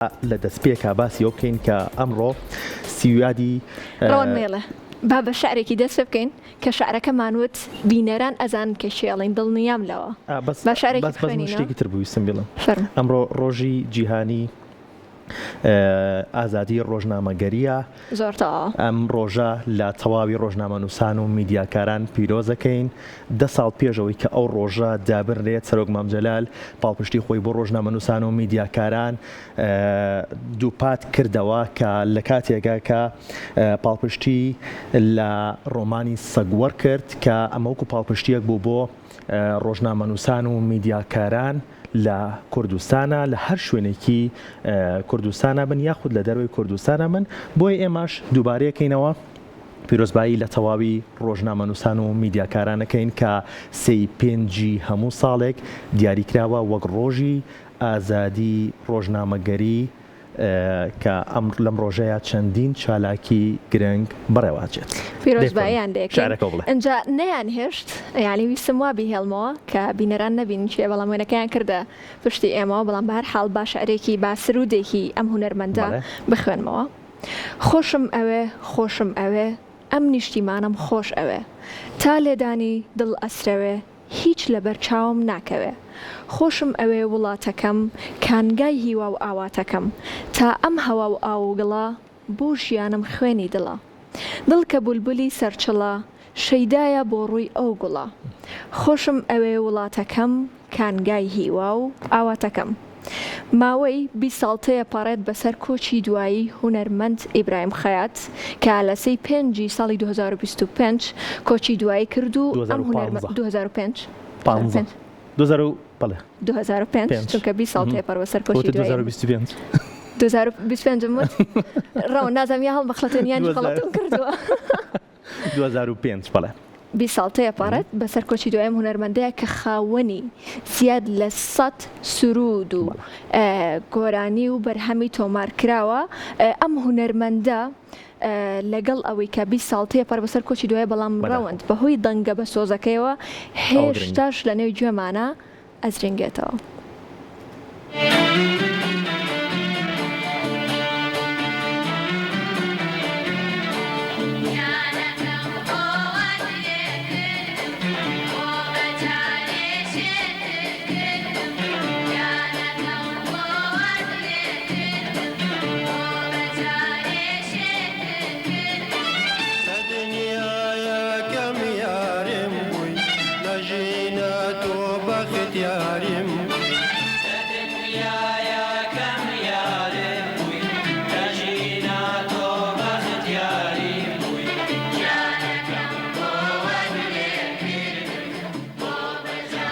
لە دەستپێکا باسی ئەو بکەین کە ئەمڕۆ سیویادی ڕۆن مێڵە با بە شعرێکی دەست بکەین کە شعرەکەمانوت بینەران ئەزان کە شێڵین دڵنیام لەوە بە شعرێکی شتێکی تر بوویستم بڵم فەرموو. ئەمڕۆ ڕۆژی جیهانی ئازادی ڕۆژنامەگەریە زۆرتەوە ئەم ڕۆژە لە تەواوی ڕۆژنامەنووسان و میدیاکاران پیرۆزەکەین 10 ساڵ پێشەوەی کە ئەو ڕۆژە دابرێت سەرۆک مامجەلال پاڵپشتی خۆی بۆ ڕۆژنامەنووسان و میدیاکاران دووپات کردەوە کە لە کاتێکا کە پاڵپشتی لە ڕۆمانی سەگوەر کرد کە ئەمەوەکو پاڵپشتیەک بوو بۆ ڕۆژنامەنووسان و میدیاکاران لە کوردستانە لە هەر شوێنێکی کوردستانە بن یاخود لە دەروی کوردستانە من بۆی ئێمەش دووبارەیەکەینەوە پیرۆزبایی لە تەواوی ڕۆژنامەنووسان و میدیاکارانەکەین کە سەی پێنجی هەموو ساڵێک دیاریکراوە وەک ڕۆژی ئازادی ڕۆژنامەگەری کە ئەم لەم ڕۆژەیە چەندین چالاکی گرنگ بەڕێواچێت پیرۆزباییان دێکین ئەجا نەیان هێشت یعنی ویستم وا بیهێڵمەوە کە بینەران نەبین چێ بەڵام وێنەکەیان کردە پشتی ئێمەوە بەڵام بە هەر حاڵ با شعرێکی با سرودێکی ئەم هونەرمەندە بخوێنمەوە. خۆشم ئەوێ ئەم نیشتیمانم خۆش ئەوێ تا لێدانی دڵ ئەسرەوێ هیچ لەبەر چاوم ناکەوێ. خۆشم ئەوێ وڵاتەکەم کانگای هیوا و ئاواتەکەم تا ئەم هەوا و ئاوگڵا بۆ ژیانم خوێنی دڵە. دڵ کە بولبولی سەرچڵە شەیدایە بۆ ڕووی ئەو گوڵە. خۆشم ئەوێ وڵاتەکەم کانگای هیوا و ئاواتەکەم. ماوەی 20 ساڵتەیە پاڕێت بەسەر کۆچی دوایی هونەرمەند ئیبراهیم خەیات کە لە سەی 5 ساڵی 2025 کۆچی دوایی کرد و ئەم هونەرمەند 2005 چونکە 20 ساڵتەیە پەر بەسەر کۆچی دوایی 2025 وت ڕەون نازانم یا هەڵمەخڵەتێنیانی غەڵەتم کردووە 2005 بەڵێ 20 ساڵتەیە پارێت بەسەر کۆچی دواییم هونەرمەندەیە کە خاوەنی زیاد لە 100 سرود و گۆرانی و بەرهەمی تۆمار کراوە. ئەم هونەرمەندە لەگەڵ ئەوەی کە 20 ساڵتەیە پەر بەسەر کۆچی دوای بەڵام ڕەوند بەهۆی دەنگە بە سۆزەکەیەوە هێشتاش لە نێو گوێمانە ئەزرێنگێتەوە.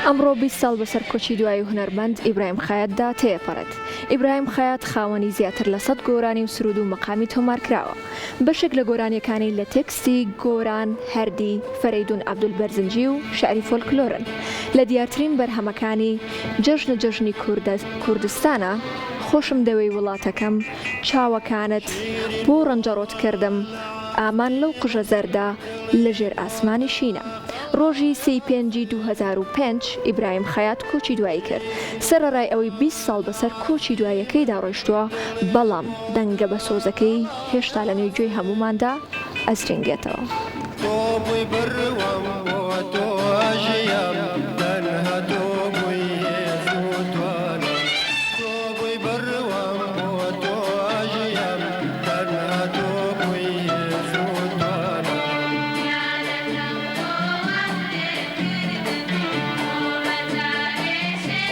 ئەمڕۆ 20 ساڵ بەسەر کۆچی دوای هونەرمەند ئیبراهیم خەیاتدا تێپەڕێت. ئیبراهیم خەیات خاوەنی زیاتر لە 100 گۆرانی و سرود و مەقامی تۆمار کراوە. بەشێک لە گۆرانیەکانی لە تێکستی گۆران هەردی فەرەیدون عەبدولبەرزنجی و شعری فۆلکلۆرن. لە دیارترین بەرهەمەکانی جەژنی کوردستانە خۆشم دەوێی وڵاتەکەم چاوەکانت بۆ ڕەنجەڕۆت کردم ئامان لەو قژە زەردا لەژێر ئاسمانی شینە. ڕۆژی 3 2005 ئیبراهیم خەیات کۆچی دوایی کرد. سەرەڕای ئەوەی 20 ساڵ بەسەر کۆچی دوایەکەیدا ڕۆیشتووە بەڵام دەنگە بە سۆزەکەی هێشتا لە نێوگوێی هەموماندا ئەزرێنگێتەوە.